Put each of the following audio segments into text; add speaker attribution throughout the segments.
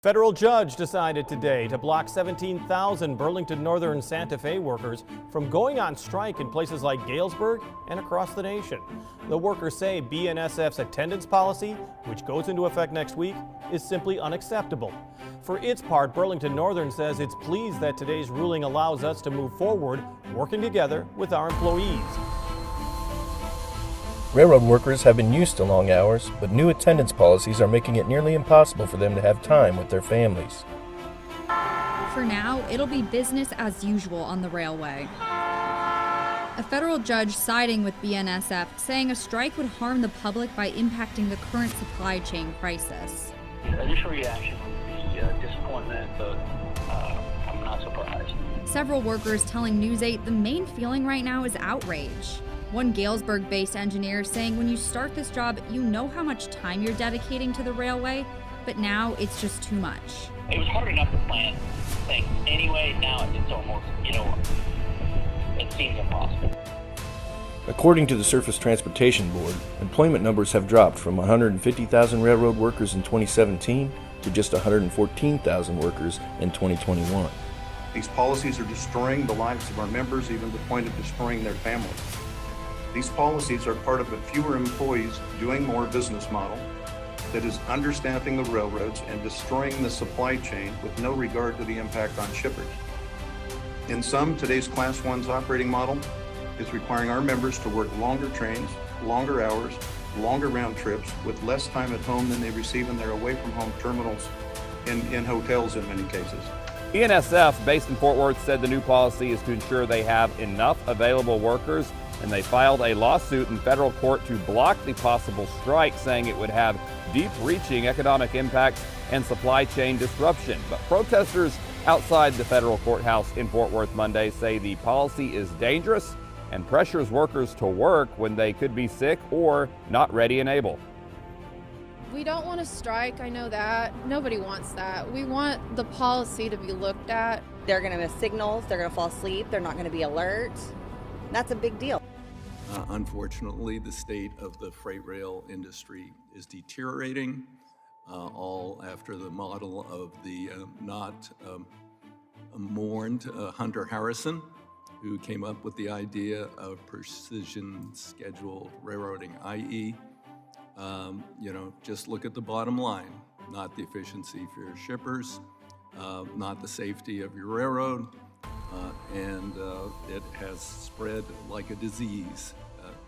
Speaker 1: Federal judge decided today to block 17,000 Burlington Northern Santa Fe workers from going on strike in places like Galesburg and across the nation. The workers say BNSF's attendance policy, which goes into effect next week, is simply unacceptable. For its part, Burlington Northern says it's pleased that today's ruling allows us to move forward, working together with our employees.
Speaker 2: Railroad workers have been used to long hours, but new attendance policies are making it nearly impossible for them to have time with their families.
Speaker 3: For now, it'll be business as usual on the railway. A federal judge siding with BNSF, saying a strike would harm the public by impacting the current supply chain crisis.
Speaker 4: The initial reaction would be disappointment, but I'm not surprised.
Speaker 3: Several workers telling News 8 the main feeling right now is outrage. One Galesburg-based engineer saying when you start this job, you know how much time you're dedicating to the railway, but now it's just too much.
Speaker 4: It was hard enough to plan things anyway. Now it's almost, it seems impossible.
Speaker 2: According to the Surface Transportation Board, employment numbers have dropped from 150,000 railroad workers in 2017 to just 114,000 workers in 2021.
Speaker 5: These policies are destroying the lives of our members, even to the point of destroying their families. These policies are part of a fewer employees doing more business model that is understaffing the railroads and destroying the supply chain with no regard to the impact on shippers. In sum, today's Class 1's operating model is requiring our members to work longer trains, longer hours, longer round trips with less time at home than they receive in their away-from-home terminals in hotels in many cases.
Speaker 6: BNSF, based in Fort Worth, said the new policy is to ensure they have enough available workers, and they filed a lawsuit in federal court to block the possible strike, saying it would have deep-reaching economic impacts and supply chain disruption. But protesters outside the federal courthouse in Fort Worth Monday say the policy is dangerous and pressures workers to work when they could be sick or not ready and able.
Speaker 7: We don't want to strike, I know that. Nobody wants that. We want the policy to be looked at.
Speaker 8: They're going to miss signals, they're going to fall asleep, they're not going to be alert. That's a big deal.
Speaker 9: Unfortunately, the state of the freight rail industry is deteriorating, all after the model of the not mourned Hunter Harrison, who came up with the idea of precision scheduled railroading, i.e., just look at the bottom line, not the efficiency for your shippers, not the safety of your railroad, and it has spread like a disease.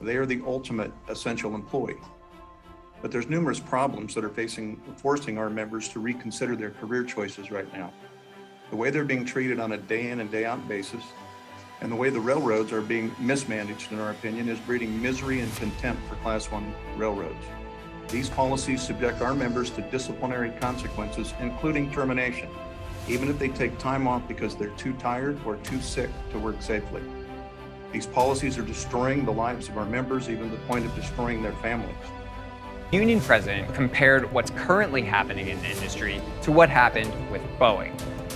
Speaker 5: They are the ultimate essential employee. But there's numerous problems that are forcing our members to reconsider their career choices right now. The way they're being treated on a day in and day out basis, and the way the railroads are being mismanaged, in our opinion, is breeding misery and contempt for Class 1 railroads. These policies subject our members to disciplinary consequences, including termination, even if they take time off because they're too tired or too sick to work safely. These policies are destroying the lives of our members, even to the point of destroying their families.
Speaker 10: Union president compared what's currently happening in the industry to what happened with Boeing,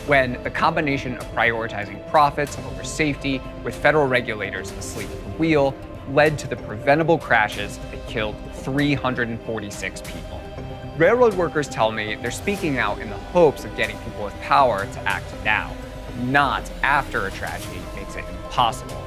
Speaker 10: when the combination of prioritizing profits over safety with federal regulators asleep at the wheel led to the preventable crashes that killed 346 people. Railroad workers tell me they're speaking out in the hopes of getting people with power to act now, not after a tragedy makes it impossible